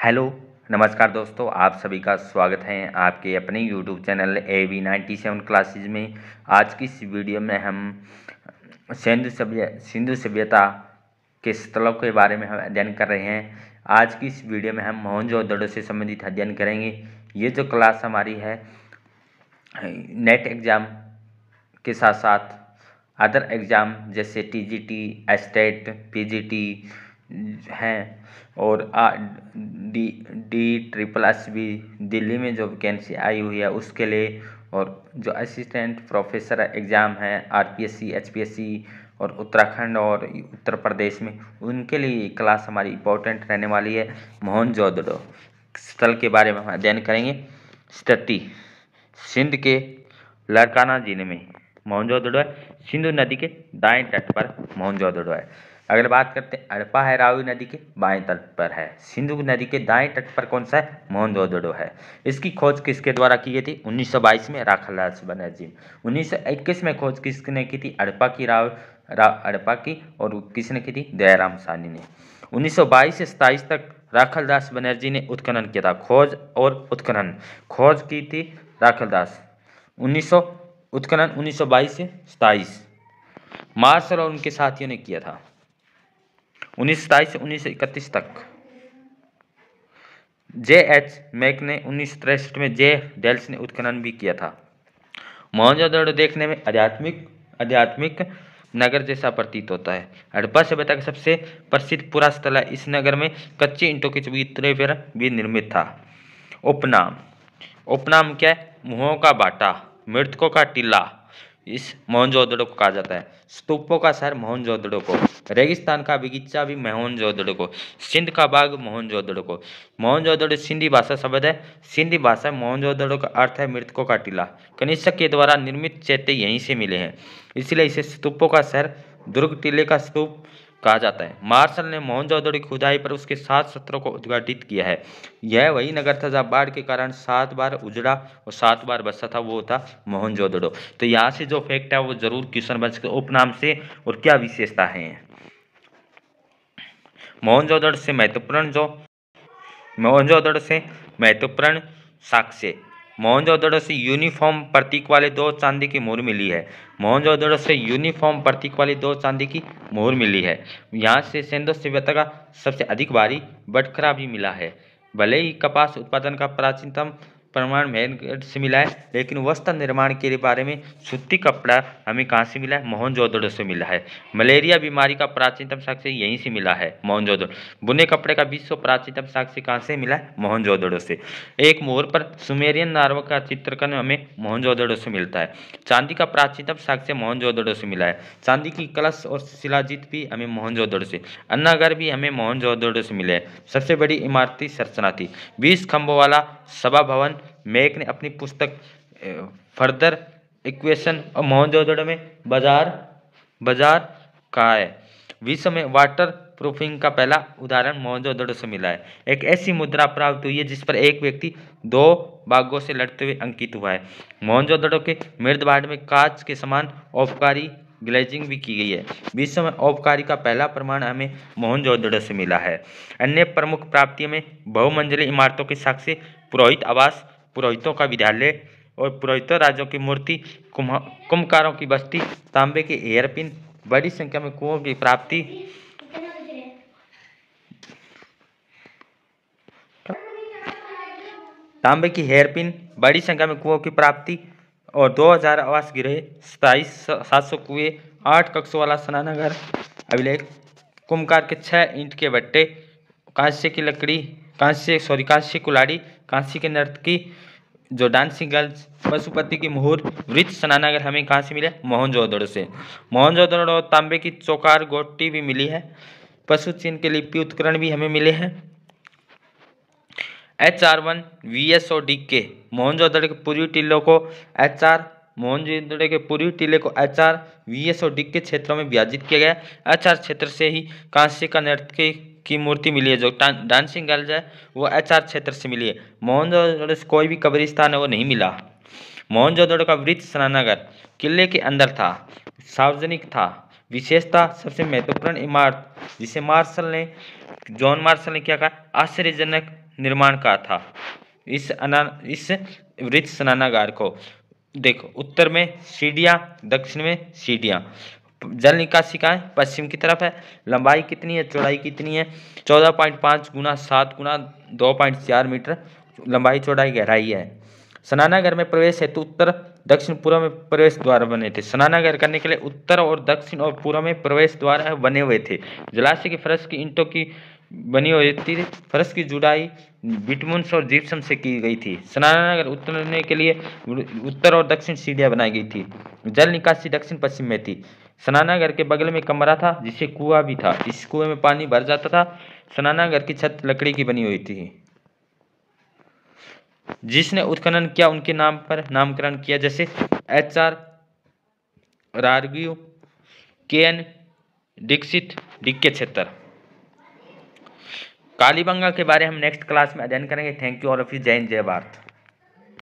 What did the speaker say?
Hello, नमस्कार दोस्तों, आप सभी का स्वागत है आपके अपने यूट्यूब चैनल AV97 क्लासेज में। आज की इस वीडियो में हम सिंधु सभ्यता के स्थलों के बारे में हम अध्ययन कर रहे हैं। आज की इस वीडियो में हम मोहनजोदड़ो से संबंधित अध्ययन करेंगे। ये जो क्लास हमारी है नेट एग्ज़ाम के साथ साथ अदर एग्ज़ाम जैसे TGT, एस्टेट, PGT हैं और DSSS दिल्ली में जो वैकेंसी आई हुई है उसके लिए, और जो असिस्टेंट प्रोफेसर एग्ज़ाम है RPSC, HPSC और उत्तराखंड और उत्तर प्रदेश में, उनके लिए क्लास हमारी इम्पोर्टेंट रहने वाली है। मोहनजोदड़ो स्थल के बारे में हम अध्ययन करेंगे। स्थिति सिंध के लड़काना जिले में मोहनजोदड़ो है। सिंधु नदी के दाएं तट पर मोहनजोदड़ो है। अगर बात करते हैं, हड़प्पा है रावी नदी के बाएं तट पर है। सिंधु नदी के दाएं तट पर कौन सा है? मोहनजोदड़ो है। इसकी खोज किसके द्वारा की गई थी? 1922 में राखालदास बनर्जी। 1921 में खोज किसने की थी? हड़प्पा की, और किसने की थी? दयाराम साहनी ने। 1922 से 27 तक राखालदास बनर्जी ने उत्खनन किया था। खोज और उत्खनन, खोज की थी राखालदास। 1922 से 27 मार्शल और उनके साथियों ने किया था। 1927 से 1931 तक JH मैक ने 1963 में J डेल्स ने उत्खनन भी किया था। मोहनजोदड़ो देखने में आध्यात्मिक नगर जैसा प्रतीत होता है। हड़प्पा सभ्यता का सबसे प्रसिद्ध पूरा स्थल है। इस नगर में कच्चे ईंटों के चबूतरे पर भी निर्मित था। उपनाम क्या है? मुंहों का बाटा, मृतकों का टीला, इस मोहनजोदड़ो को कहा जाता है। स्तूपों का शहर मोहनजोदड़ो को, रेगिस्तान का बगीचा भी मोहनजोदड़ो को, सिंध का बाग मोहनजोदड़ो को। मोहनजोदड़ो सिंधी भाषा शब्द है। सिंधी भाषा मोहनजोदड़ो का अर्थ है मृतकों का टीला। कनिष्क के द्वारा निर्मित चैत्य यहीं से मिले हैं, इसलिए इसे स्तूपों का शहर, दुर्ग टीले का स्तूप कहा जाता है। मार्शल ने मोहनजोदड़ो की खुदाई पर उसके 7 सत्रों को उद्घाटित किया है। यह वही नगर था जहाँ बाढ़ के कारण 7 बार उजड़ा और 7 बार बसा था, वो था मोहनजोदड़ो। तो यहाँ से जो फैक्ट है वो जरूर क्वेश्चन बन सकते उपनाम से और क्या विशेषता है। मोहनजोदड़ो से महत्वपूर्ण साक्ष्य। मोहनजोदड़ो से यूनिफॉर्म प्रतीक वाले 2 चांदी की मोहर मिली है। मोहनजोदड़ो से यूनिफॉर्म प्रतीक वाली 2 चांदी की मोहर मिली है। यहाँ से सिंधु सभ्यता का सबसे अधिक भारी बटखरा भी मिला है। भले ही कपास उत्पादन का प्राचीनतम प्रमाण मेहरगढ़ से मिला है, लेकिन वस्त्र निर्माण के बारे में सूती कपड़ा हमें कहाँ से मिला है? मोहनजोदड़ो से मिला है। मलेरिया बीमारी का प्राचीनतम साक्ष्य यहीं से मिला है, मोहनजोदड़ो। बुने कपड़े का विश्व प्राचीनतम साक्ष्य कहाँ से मिला है? मोहनजोदड़ो से। एक मोहर पर सुमेरियन नार्व का चित्रकन हमें मोहनजोदड़ो से मिलता है। चांदी का प्राचीनतम साक्ष्य मोहनजोदड़ो से मिला है। चांदी की कलश और शिलाजीत भी हमें मोहनजोदड़ो से। अन्नागार भी हमें मोहनजोदड़ो से मिले हैं। सबसे बड़ी इमारती संरचना थी 20 खंभों वाला सभा भवन। मैक ने अपनी पुस्तक फर्दर इक्वेशन और मोहनजोदड़ो में बाजार कहा है। विश्व में वाटर प्रूफिंग का पहला उदाहरण मोहनजोदड़ो से मिला है। एक ऐसी मुद्रा प्राप्त हुई है जिस पर एक व्यक्ति 2 बाघों से लड़ते हुए अंकित हुआ है। मोहनजोदड़ो के मृदभांड में कांच के समान औपकारी ग्लेजिंग भी की गई है। विश्व में औपकारी का पहला प्रमाण हमें मोहनजोदड़ो से मिला है। अन्य प्रमुख प्राप्तियों में बहुमंजिली इमारतों के साक्ष्य, पुरोहित आवास, पुरोहितों का विद्यालय और पुरोहितों राजों की मूर्ति, कुम्भकारों की बस्ती, तांबे के हेयरपिन, बड़ी संख्या में कुओं की प्राप्ति, बड़ी संख्या में कुओं की प्राप्ति और 2000 आवास गृह, 700 कुएं, 8 कक्षों वाला स्नानागार अभिलेख, कुम्भकार के 6 ईंट के भट्टे, कांस्य की लकड़ी, कांस्य कुल्हाड़ी, कांस्य के नर्तकी जो डांसिंग गर्ल्स, पशुपति की मुहूर, वृत्त स्नानागार हमें कहाँ से मिले? मोहनजोदड़ो से। मोहनजोदड़ो तांबे की चौकार गोटी भी मिली है। पशु चिन्ह के लिपि उत्करण भी हमें मिले हैं। HR1 VSODK मोहनजोदड़ो के पूर्वी टीलों को HR VSODK क्षेत्रों में विभाजित किया गया। HR क्षेत्र से ही कांस्य का नर्तकी की मूर्ति मिली है। जो डांसिंग गर्ल्स है वो HR क्षेत्र से मिली है। मोहनजोदड़ो से कोई भी कब्रिस्तान है वो नहीं मिला। मोहनजोदड़ो का वृत्त स्नानागार किले के अंदर था, सार्वजनिक था। विशेषता, सबसे महत्वपूर्ण इमारत जिसे जॉन मार्शल ने क्या कहा? आश्चर्यजनक निर्माण का था इस वृत्त स्नानागार को? देखो, उत्तर में सीढ़ियाँ, दक्षिण में सीढ़ियाँ। जल निकासी कहाँ है? पश्चिम की तरफ है। लंबाई कितनी है, चौड़ाई कितनी है? 14.5 गुना 7 गुना 2.4 मीटर लंबाई, चौड़ाई, गहराई है। स्नानागार में प्रवेश हेतु उत्तर, दक्षिण, पूर्व में प्रवेश द्वार बने थे। स्नानागार करने के लिए उत्तर और दक्षिण और पूर्व में प्रवेश द्वार बने हुए थे। जलाशय की फर्श की ईंटों की बनी हुई थी। फर्श की जुड़ाई बिटमुन और जिप्सम से की गई थी। स्नानागार उतरने के लिए उत्तर और दक्षिण सीढ़ियां बनाई गई थी। जल निकासी दक्षिण पश्चिम में थी। स्नानागार के बगल में कमरा था जिसे कुआं भी था। इस कुएं में पानी भर जाता था। स्नानागार की छत लकड़ी की बनी हुई थी। जिसने उत्खनन किया उनके नाम पर नामकरण किया, जैसे HR रारगियो, KN दीक्षित, DK क्षेत्र। कालीबंगा के बारे में हम नेक्स्ट क्लास में अध्ययन करेंगे। Thank you all of you. जय हिंद, जय भारत।